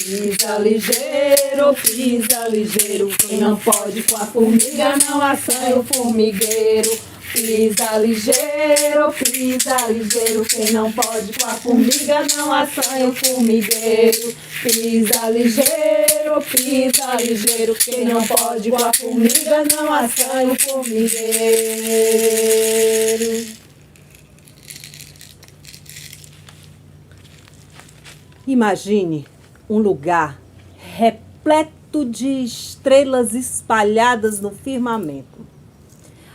pisa ligeiro. Quem não pode com a formiga não assanha o formigueiro. Pisa ligeiro, quem não pode com a formiga não assanha o formigueiro. Pisa ligeiro, quem não pode com a formiga não assanha o formigueiro. Imagine um lugar repleto de estrelas espalhadas no firmamento.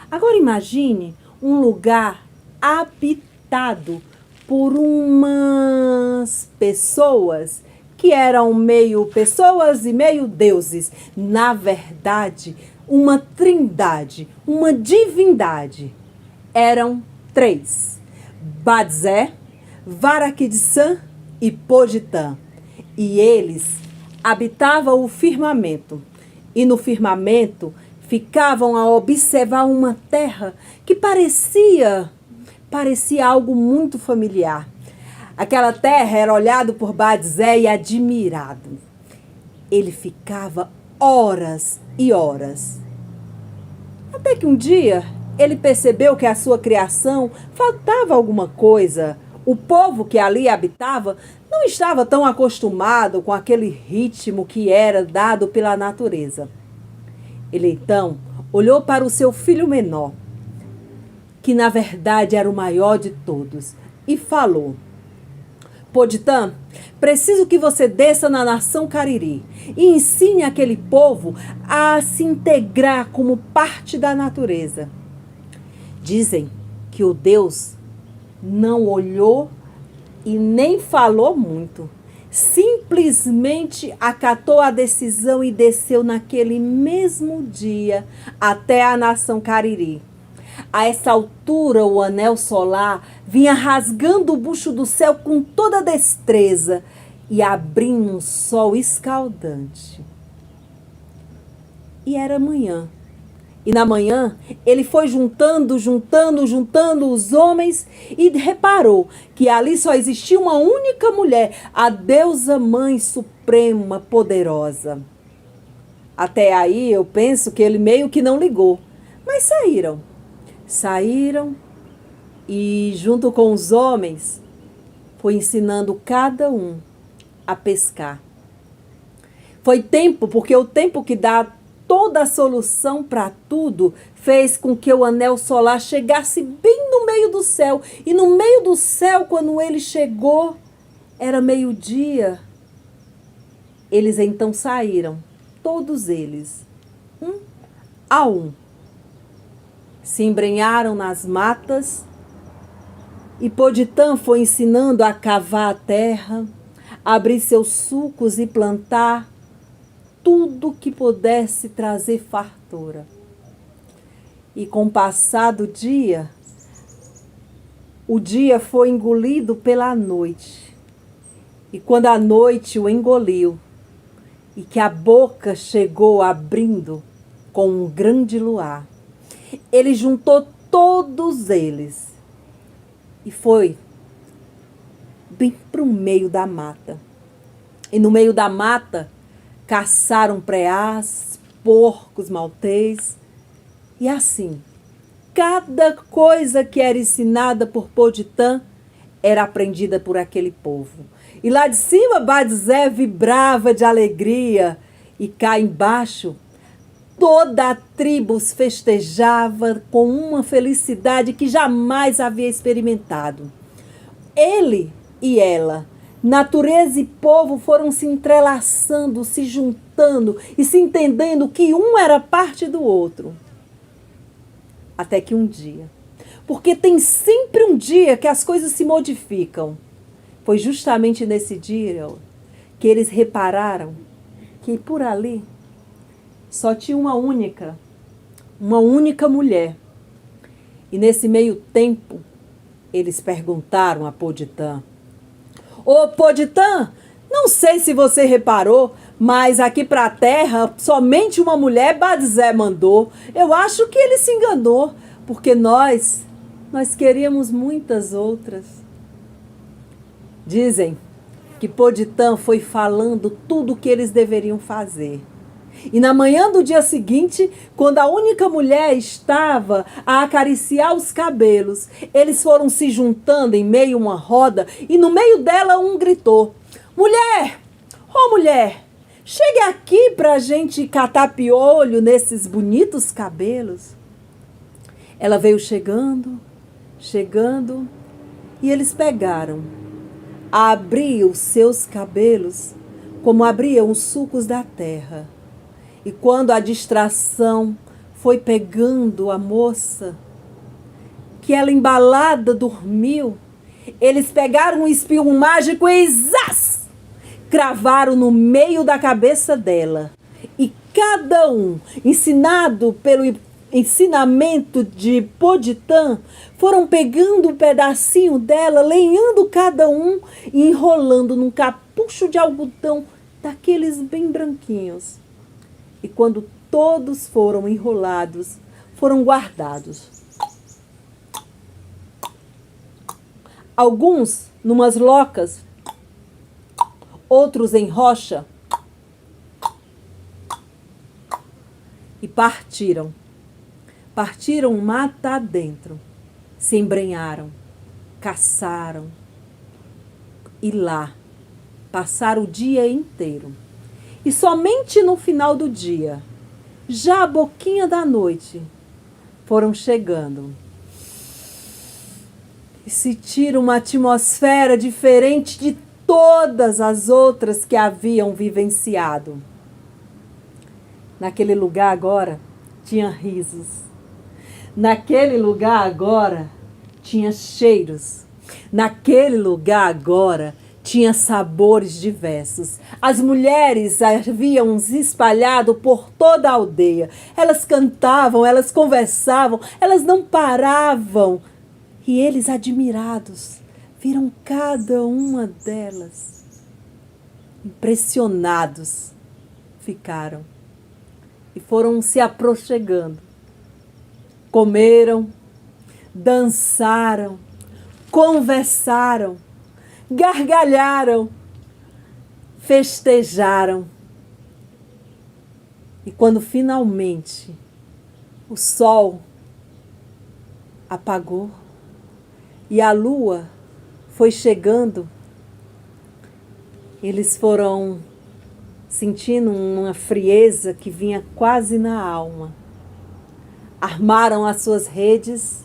Agora imagine um lugar habitado por umas pessoas que eram meio pessoas e meio deuses. Na verdade, uma trindade, uma divindade. Eram 3: Badzé, Varakidsan e Poditã. E eles habitavam o firmamento. E no firmamento ficavam a observar uma terra que parecia algo muito familiar. Aquela terra era olhado por Badzé e admirado. Ele ficava horas e horas. Até que um dia ele percebeu que a sua criação faltava alguma coisa. O povo que ali habitava não estava tão acostumado com aquele ritmo que era dado pela natureza. Ele então olhou para o seu filho menor, que na verdade era o maior de todos, e falou: Poditã, preciso que você desça na nação Cariri e ensine aquele povo a se integrar como parte da natureza. Dizem que o Deus não olhou e nem falou muito. Simplesmente acatou a decisão e desceu naquele mesmo dia até a nação Cariri. A essa altura, o anel solar vinha rasgando o bucho do céu com toda destreza e abrindo um sol escaldante. E era manhã. E na manhã, ele foi juntando os homens e reparou que ali só existia uma única mulher, a deusa Mãe Suprema Poderosa. Até aí, eu penso que ele meio que não ligou, mas saíram. Saíram e, junto com os homens, foi ensinando cada um a pescar. Foi tempo, porque o tempo que dá toda a solução para tudo fez com que o anel solar chegasse bem no meio do céu. E no meio do céu, quando ele chegou, era meio-dia. Eles então saíram, todos eles, um a um. Se embrenharam nas matas e Poditã foi ensinando a cavar a terra, abrir seus sulcos e plantar tudo que pudesse trazer fartura. E com o passar do dia, o dia foi engolido pela noite. E quando a noite o engoliu, e que a boca chegou abrindo com um grande luar, ele juntou todos eles e foi bem para o meio da mata. E no meio da mata, caçaram preás, porcos maltês. E assim, cada coisa que era ensinada por Poditã era aprendida por aquele povo. E lá de cima, Badzé vibrava de alegria. E cá embaixo, toda a tribo festejava com uma felicidade que jamais havia experimentado. Ele e ela, natureza e povo, foram se entrelaçando, se juntando e se entendendo que um era parte do outro. Até que um dia, porque tem sempre um dia que as coisas se modificam, foi justamente nesse dia que eles repararam que por ali só tinha uma única mulher. E nesse meio tempo, eles perguntaram a Poditã: Ô Poditã, não sei se você reparou, mas aqui para a terra somente uma mulher Badzé mandou. Eu acho que ele se enganou, porque nós queríamos muitas outras. Dizem que Poditã foi falando tudo o que eles deveriam fazer. E na manhã do dia seguinte, quando a única mulher estava a acariciar os cabelos, eles foram se juntando em meio a uma roda e no meio dela um gritou: mulher, ô mulher, chegue aqui pra gente catar piolho nesses bonitos cabelos. Ela veio chegando, e eles pegaram, abriam os seus cabelos como abriam os sucos da terra. E quando a distração foi pegando a moça, que ela embalada dormiu, eles pegaram um espinho mágico e zás! Cravaram no meio da cabeça dela. E cada um, ensinado pelo ensinamento de Poditã, foram pegando um pedacinho dela, lenhando cada um e enrolando num capucho de algodão daqueles bem branquinhos. E quando todos foram enrolados, foram guardados. Alguns numas locas, outros em rocha, e partiram. Partiram mata adentro, se embrenharam, caçaram e lá passaram o dia inteiro. E somente no final do dia, já a boquinha da noite, foram chegando. E sentiram uma atmosfera diferente de todas as outras que haviam vivenciado. Naquele lugar agora tinha risos. Naquele lugar agora tinha cheiros. Naquele lugar agora tinha sabores diversos. As mulheres haviam se espalhado por toda a aldeia. Elas cantavam, elas conversavam, elas não paravam. E eles, admirados, viram cada uma delas. Impressionados ficaram. E foram se aproximando. Comeram, dançaram, conversaram, gargalharam, festejaram. E quando finalmente o sol apagou e a lua foi chegando, eles foram sentindo uma frieza que vinha quase na alma. Armaram as suas redes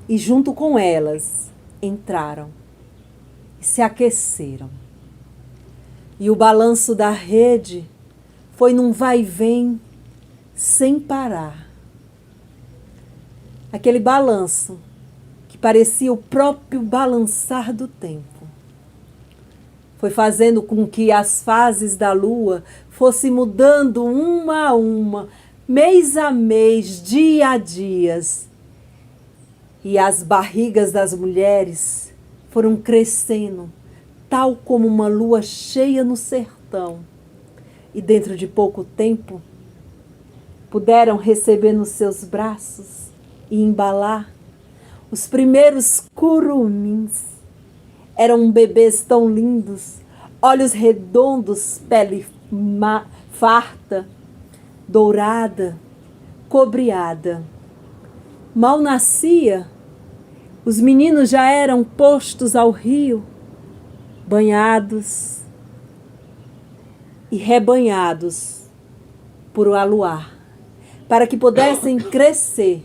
e junto com elas entraram e se aqueceram. E o balanço da rede foi num vai e vem sem parar. Aquele balanço que parecia o próprio balançar do tempo. Foi fazendo com que as fases da lua fossem mudando uma a uma, mês a mês, dia a dia. E as barrigas das mulheres foram crescendo, tal como uma lua cheia no sertão. E dentro de pouco tempo, puderam receber nos seus braços e embalar os primeiros curumins. Eram bebês tão lindos, olhos redondos, pele farta, dourada, cobreada. Mal nascia, os meninos já eram postos ao rio, banhados e rebanhados por o aluar, para que pudessem crescer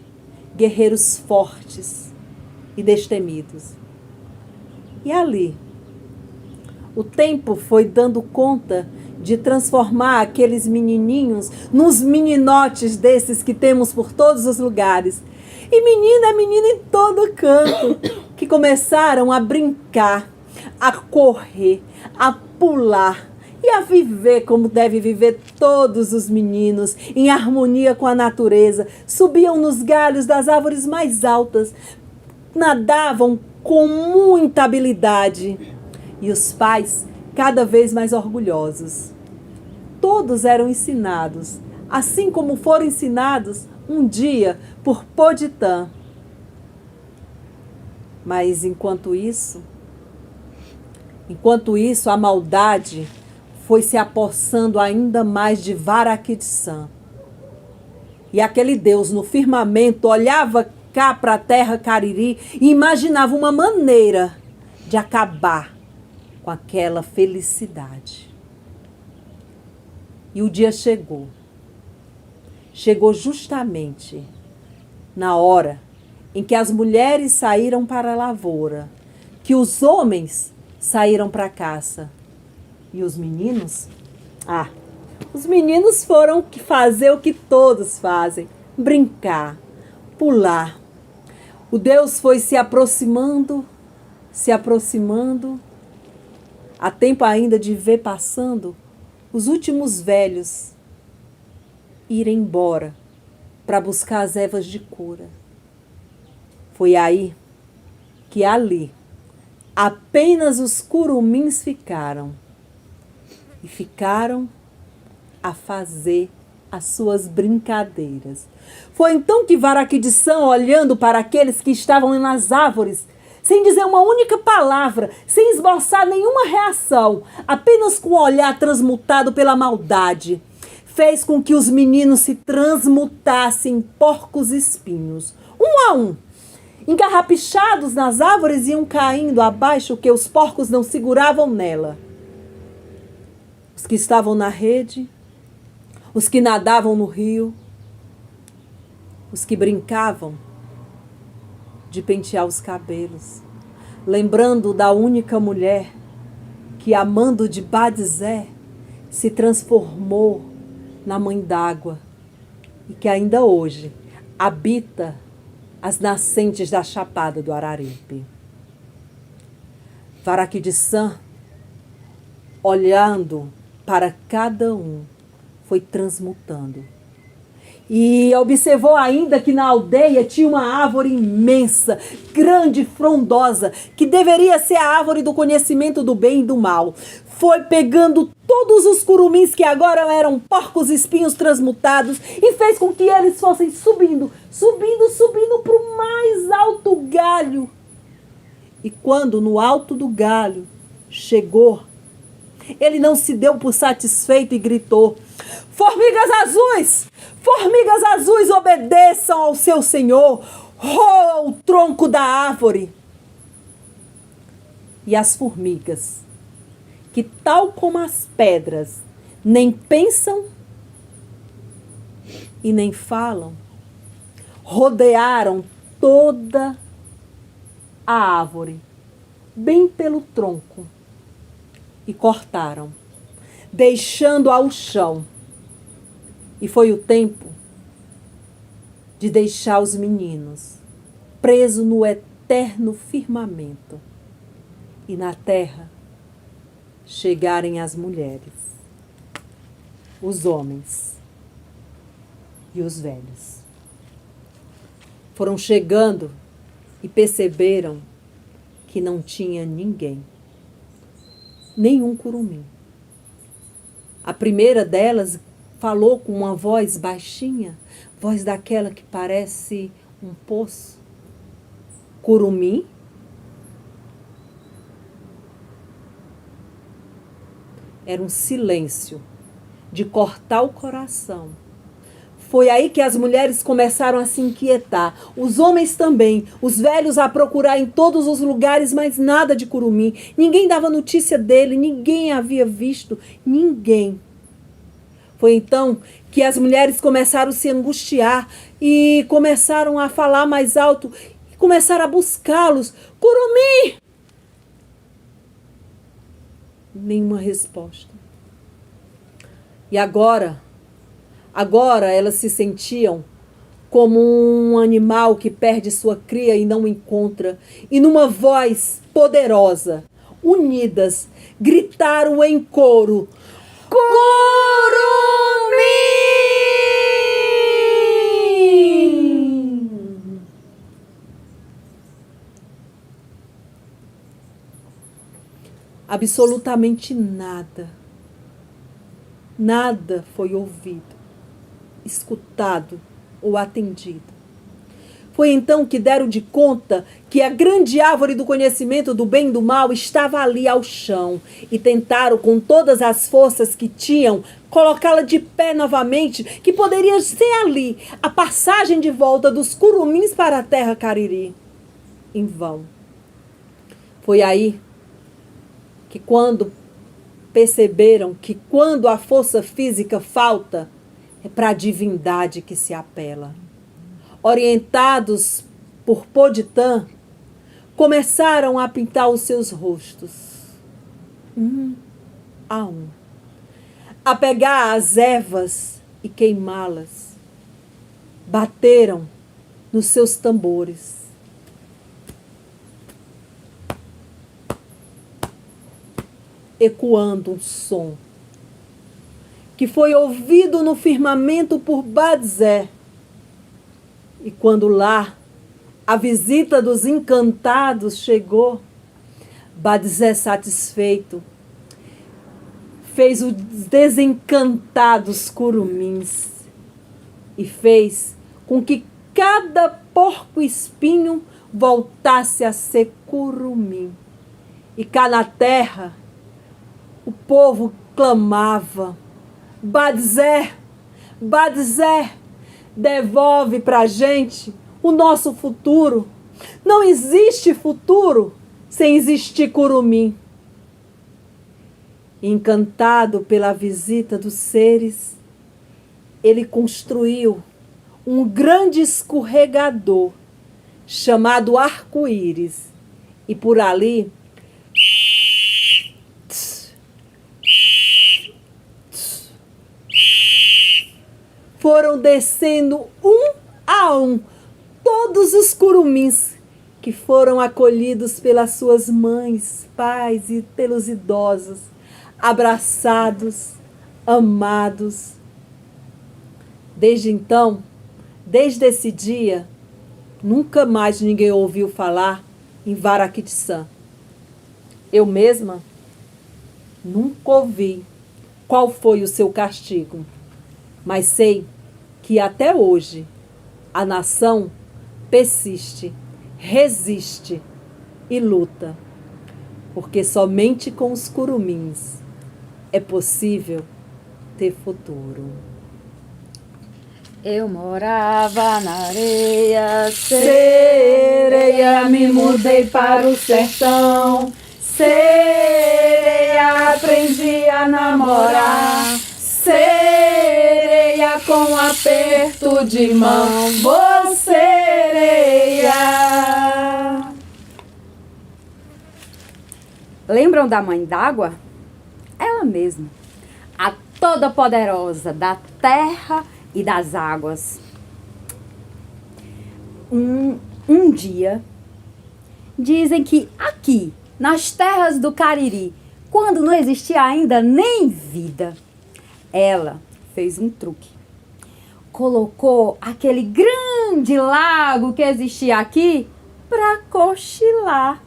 guerreiros fortes e destemidos. E ali, o tempo foi dando conta de transformar aqueles menininhos nos meninotes desses que temos por todos os lugares. E menina é menina em todo canto, que começaram a brincar, a correr, a pular e a viver como deve viver todos os meninos, em harmonia com a natureza. Subiam nos galhos das árvores mais altas, nadavam com muita habilidade. E os pais cada vez mais orgulhosos. Todos eram ensinados, assim como foram ensinados um dia por Poditã. Mas enquanto isso, Enquanto isso, a maldade foi se apossando ainda mais de Varaquedissã. E aquele Deus no firmamento olhava cá para a terra Cariri e imaginava uma maneira de acabar com aquela felicidade. E o dia chegou. Chegou justamente na hora em que as mulheres saíram para a lavoura, que os homens saíram para a caça. E os meninos? Os meninos foram fazer o que todos fazem: brincar, pular. O Deus foi se aproximando, há tempo ainda de ver passando os últimos velhos irem embora para buscar as ervas de cura. Foi aí que ali apenas os curumins ficaram. E ficaram a fazer as suas brincadeiras. Foi então que Varaquedissã, olhando para aqueles que estavam nas árvores, sem dizer uma única palavra, sem esboçar nenhuma reação, apenas com o olhar transmutado pela maldade, fez com que os meninos se transmutassem em porcos espinhos, um a um. Encarrapichados nas árvores, iam caindo abaixo, que os porcos não seguravam nela. Os que estavam na rede, os que nadavam no rio, os que brincavam de pentear os cabelos, lembrando da única mulher que, amando de Badizé, se transformou na mãe d'água e que ainda hoje habita as nascentes da Chapada do Araripe. Varaquedissã, olhando para cada um, foi transmutando. E observou ainda que na aldeia tinha uma árvore imensa, grande, frondosa, que deveria ser a árvore do conhecimento do bem e do mal. Foi pegando todos os curumins que agora eram porcos espinhos transmutados e fez com que eles fossem subindo para o mais alto galho. E quando no alto do galho chegou, ele não se deu por satisfeito e gritou: formigas azuis, obedeçam ao seu senhor, roa o tronco da árvore. E as formigas, que tal como as pedras, nem pensam e nem falam, rodearam toda a árvore, bem pelo tronco, e cortaram, deixando ao chão. E foi o tempo de deixar os meninos presos no eterno firmamento e na terra chegarem as mulheres, os homens e os velhos. Foram chegando e perceberam que não tinha ninguém, nenhum curumim. A primeira delas falou com uma voz baixinha, voz daquela que parece um poço. Curumim? Era um silêncio de cortar o coração. Foi aí que as mulheres começaram a se inquietar, os homens também, os velhos a procurar em todos os lugares, mas nada de curumim. Ninguém dava notícia dele, ninguém havia visto, ninguém. Foi então que as mulheres começaram a se angustiar e começaram a falar mais alto e começaram a buscá-los. Curumim! Nenhuma resposta. E agora elas se sentiam como um animal que perde sua cria e não encontra. E numa voz poderosa, unidas, gritaram em coro: Curumim! Absolutamente nada. Nada foi ouvido, escutado ou atendido. Foi então que deram de conta que a grande árvore do conhecimento do bem e do mal estava ali ao chão e tentaram com todas as forças que tinham colocá-la de pé novamente, que poderia ser ali a passagem de volta dos curumins para a terra Cariri. Em vão. Foi aí que quando perceberam que quando a força física falta, é para a divindade que se apela. Orientados por Poditã, começaram a pintar os seus rostos, um a um, a pegar as ervas e queimá-las. Bateram nos seus tambores. Ecoando um som que foi ouvido no firmamento por Badzé. E quando lá a visita dos encantados chegou, Badzé, satisfeito, fez os desencantados curumins e fez com que cada porco-espinho voltasse a ser curumim. E cá na terra o povo clamava: Badzé, Badzé, devolve pra gente o nosso futuro. Não existe futuro sem existir curumim. Encantado pela visita dos seres, ele construiu um grande escorregador chamado arco-íris e por ali foram descendo um a um todos os curumins que foram acolhidos pelas suas mães, pais e pelos idosos, abraçados, amados. Desde então, desde esse dia, nunca mais ninguém ouviu falar em Varakitsan. Eu mesma nunca ouvi qual foi o seu castigo. Mas sei que até hoje a nação persiste, resiste e luta, porque somente com os curumins é possível ter futuro. Eu morava na areia, sereia, me mudei para o sertão. Sereia, aprendi a namorar. Sereia, com aperto de mão, vou sereia. Lembram da Mãe d'Água? Ela mesma, a Toda-Poderosa da terra e das águas. Um dia, dizem que aqui, nas terras do Cariri, quando não existia ainda nem vida, ela fez um truque. Colocou aquele grande lago que existia aqui para cochilar.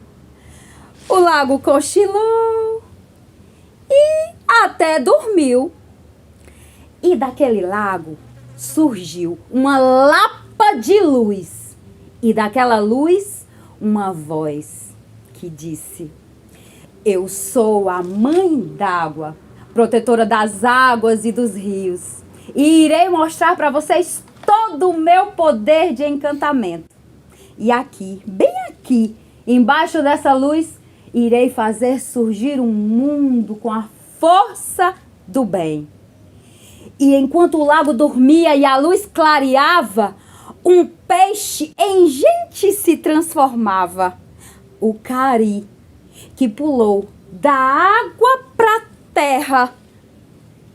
O lago cochilou e até dormiu. E daquele lago surgiu uma lapa de luz. E daquela luz, uma voz que disse: eu sou a Mãe d'Água, protetora das águas e dos rios, e irei mostrar para vocês todo o meu poder de encantamento. E aqui, bem aqui, embaixo dessa luz, irei fazer surgir um mundo com a força do bem. E enquanto o lago dormia e a luz clareava, um peixe em gente se transformava. O cari, que pulou da água para a terra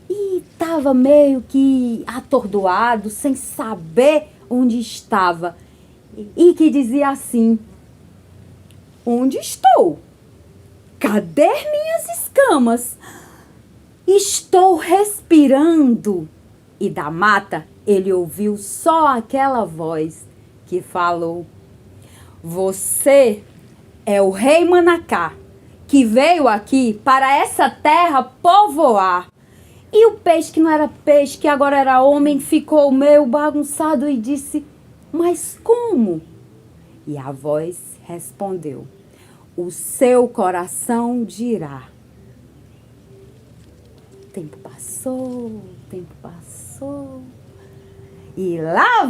e estava meio que atordoado, sem saber onde estava. E que dizia assim: onde estou? Cadê minhas escamas? Estou respirando. E da mata ele ouviu só aquela voz que falou: você é o rei Manacá, que veio aqui para essa terra povoar. E o peixe, que não era peixe, que agora era homem, ficou meio bagunçado e disse: Mas como? E a voz respondeu: o seu coração dirá. Tempo passou. E lá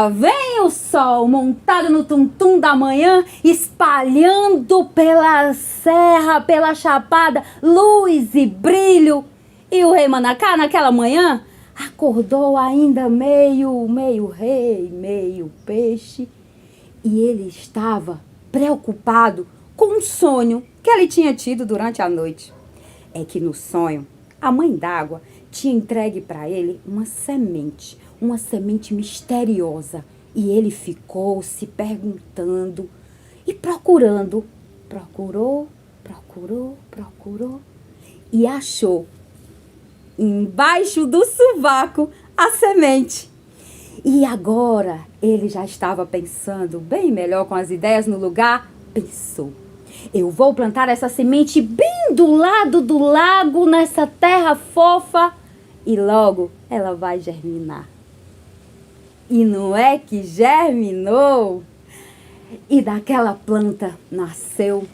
vem o sol montado no tum-tum da manhã, espalhando pela serra, pela chapada, luz e brilho. E o rei Manacá, naquela manhã, acordou ainda meio rei, meio peixe. E ele estava preocupado com um sonho que ele tinha tido durante a noite. É que no sonho, a mãe d'água tinha entregue para ele uma semente misteriosa. E ele ficou se perguntando e procurou. E achou embaixo do sovaco a semente. E agora ele já estava pensando bem melhor, com as ideias no lugar. Pensou: eu vou plantar essa semente bem do lado do lago, nessa terra fofa, e logo ela vai germinar. E não é que germinou? E daquela planta nasceu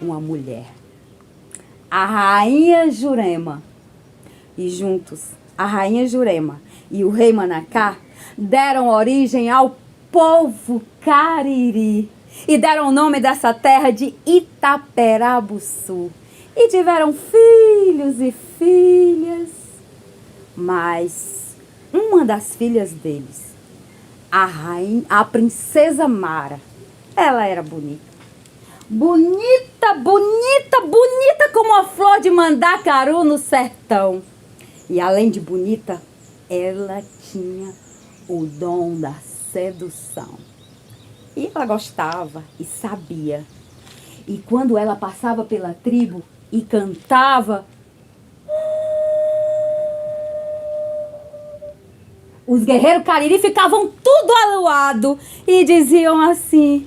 uma mulher, a Rainha Jurema. E juntos, a Rainha Jurema e o Rei Manacá deram origem ao povo Cariri. E deram o nome dessa terra de Itaperabuçu. E tiveram filhos e filhas. Mas uma das filhas deles, a princesa Mara, ela era bonita. Bonita como a flor de mandacaru no sertão. E além de bonita, ela tinha o dom da sedução. E ela gostava e sabia. E quando ela passava pela tribo e cantava, os guerreiros Cariri ficavam tudo aluados e diziam assim: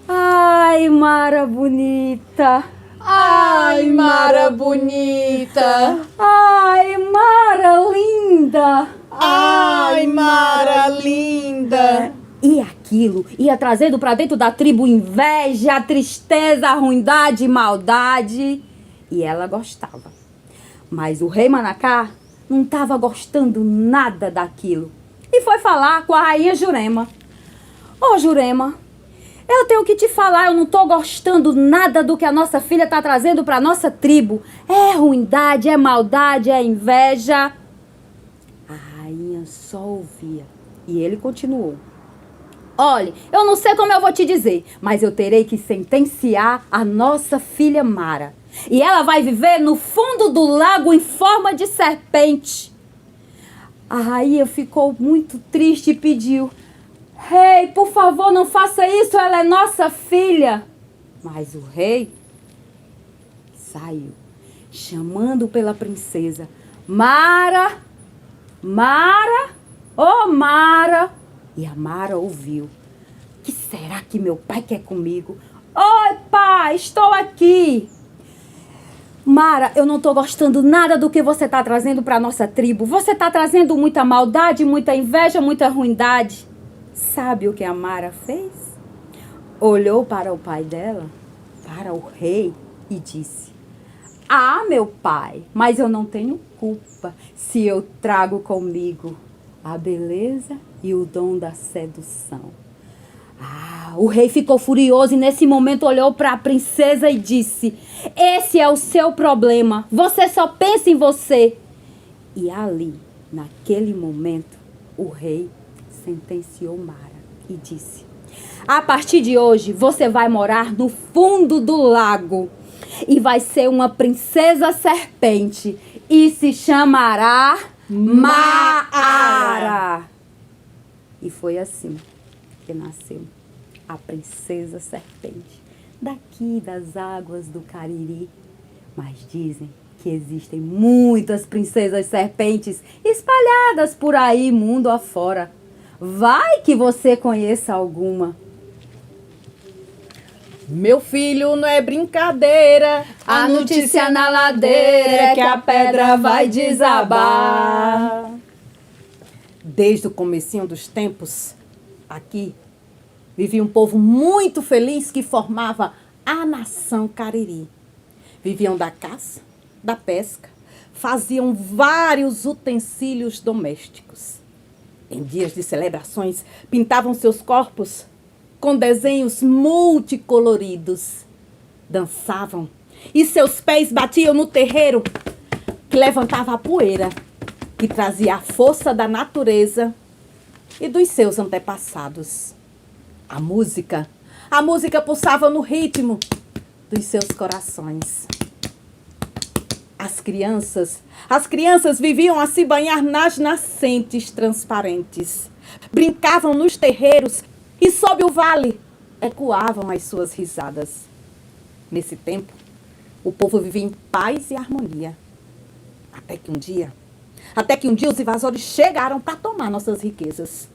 ai, Mara bonita. Ai, Mara bonita. Ai, Mara linda. Ai, Mara linda. E aquilo ia trazendo para dentro da tribo inveja, tristeza, ruindade, maldade. E ela gostava. Mas o rei Manacá não estava gostando nada daquilo. E foi falar com a Rainha Jurema. Ô, Jurema, eu tenho que te falar, eu não estou gostando nada do que a nossa filha está trazendo para a nossa tribo. É ruindade, é maldade, é inveja. A rainha só ouvia. E ele continuou: olhe, eu não sei como eu vou te dizer, mas eu terei que sentenciar a nossa filha Mara. E ela vai viver no fundo do lago em forma de serpente. A rainha ficou muito triste e pediu: rei, por favor, não faça isso, ela é nossa filha. Mas o rei saiu, chamando pela princesa: Mara, Mara, ô Mara. E a Mara ouviu: que será que meu pai quer comigo? Oi, pai, estou aqui. Mara, eu não estou gostando nada do que você está trazendo para a nossa tribo. Você está trazendo muita maldade, muita inveja, muita ruindade. Sabe o que a Mara fez? Olhou para o pai dela, para o rei, e disse: ah, meu pai, mas eu não tenho culpa se eu trago comigo a beleza e o dom da sedução. Ah, o rei ficou furioso e nesse momento olhou para a princesa e disse: esse é o seu problema, você só pensa em você. E ali, naquele momento, o rei sentenciou Mara e disse: a partir de hoje você vai morar no fundo do lago e vai ser uma princesa serpente e se chamará Maara. E foi assim que nasceu a princesa serpente, daqui das águas do Cariri. Mas dizem que existem muitas princesas serpentes espalhadas por aí, mundo afora. Vai que você conheça alguma. Meu filho, não é brincadeira. A notícia na ladeira é que a pedra vai desabar. Desde o comecinho dos tempos, Aqui vivia um povo muito feliz que formava a nação Cariri. Viviam da caça, da pesca, faziam vários utensílios domésticos. Em dias de celebrações, pintavam seus corpos com desenhos multicoloridos. Dançavam e seus pés batiam no terreiro, que levantava a poeira, que trazia a força da natureza e dos seus antepassados. A música pulsava no ritmo dos seus corações. As crianças viviam a se banhar nas nascentes transparentes. Brincavam nos terreiros e sob o vale ecoavam as suas risadas. Nesse tempo, o povo vivia em paz e harmonia. Até que um dia os invasores chegaram para tomar nossas riquezas.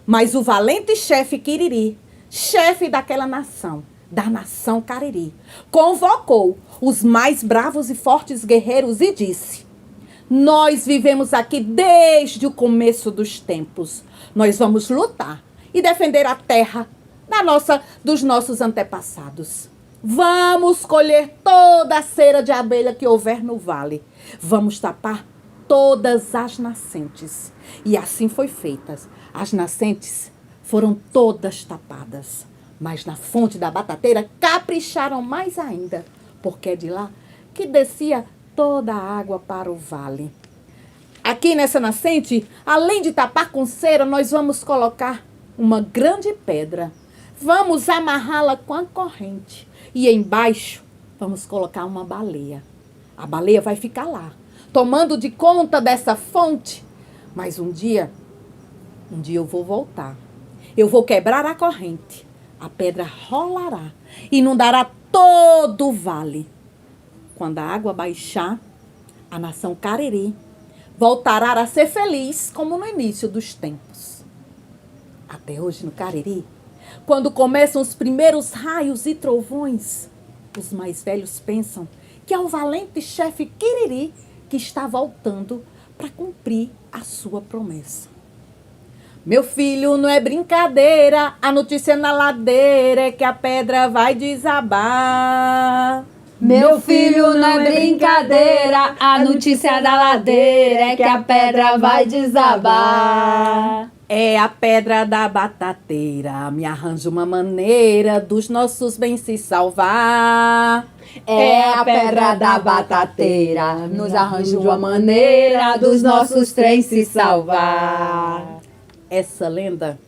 Mas o valente chefe Quiriri, chefe daquela nação, da nação Cariri, convocou os mais bravos e fortes guerreiros e disse: nós vivemos aqui desde o começo dos tempos. Nós vamos lutar e defender a terra dos nossos antepassados. Vamos colher toda a cera de abelha que houver no vale. Vamos tapar todas as nascentes. E assim foi feita. As nascentes foram todas tapadas. Mas na fonte da batateira capricharam mais ainda, porque é de lá que descia toda a água para o vale. Aqui nessa nascente, além de tapar com cera, nós vamos colocar uma grande pedra. Vamos amarrá-la com a corrente. E embaixo vamos colocar uma baleia. A baleia vai ficar lá, tomando de conta dessa fonte. Mas um dia eu vou voltar. Eu vou quebrar a corrente. A pedra rolará e inundará todo o vale. Quando a água baixar, a nação Cariri voltará a ser feliz como no início dos tempos. Até hoje no Cariri, quando começam os primeiros raios e trovões, os mais velhos pensam que é o valente chefe Quiriri que está voltando para cumprir a sua promessa. Meu filho, não é brincadeira, a notícia na ladeira é que a pedra vai desabar. Meu filho, não é brincadeira, a notícia da ladeira é que a pedra vai desabar. É a pedra da batateira, me arranja uma maneira dos nossos bens se salvar. É a pedra da batateira, nos arranja uma maneira dos nossos trens se salvar. Essa lenda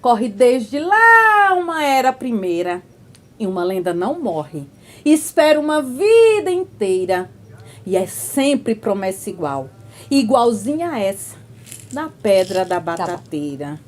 corre desde lá uma era primeira. E uma lenda não morre, espera uma vida inteira. E é sempre promessa igual, igualzinha a essa, na pedra da batateira.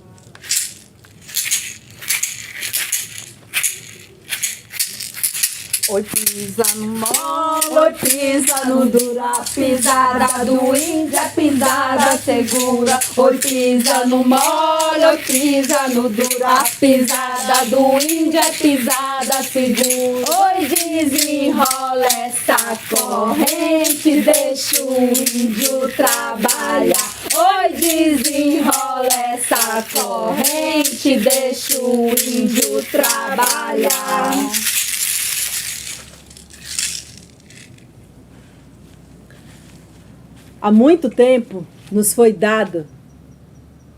Oi, pisa no mole, oi, pisa no dura, pisada do índio é pisada segura. Oi, pisa no mole, oi, pisa no dura, pisada do índio é pisada segura. Oi, desenrola essa corrente, deixa o índio trabalhar. Oi, desenrola essa corrente, deixa o índio trabalhar. Há muito tempo nos foi dada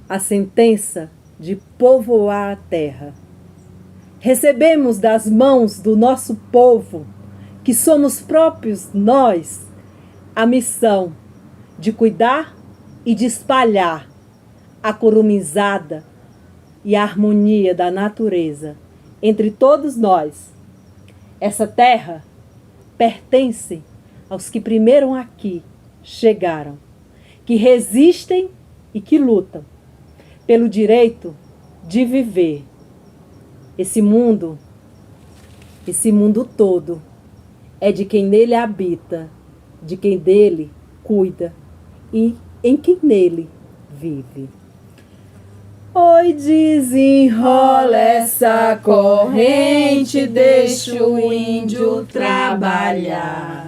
a sentença de povoar a terra. Recebemos das mãos do nosso povo, que somos próprios nós, a missão de cuidar e de espalhar a curumizada e a harmonia da natureza entre todos nós. Essa terra pertence aos que primeiro aqui chegaram, que resistem e que lutam pelo direito de viver. Esse mundo todo é de quem nele habita, de quem dele cuida e em quem nele vive. Oi, desenrola essa corrente, deixa o índio trabalhar.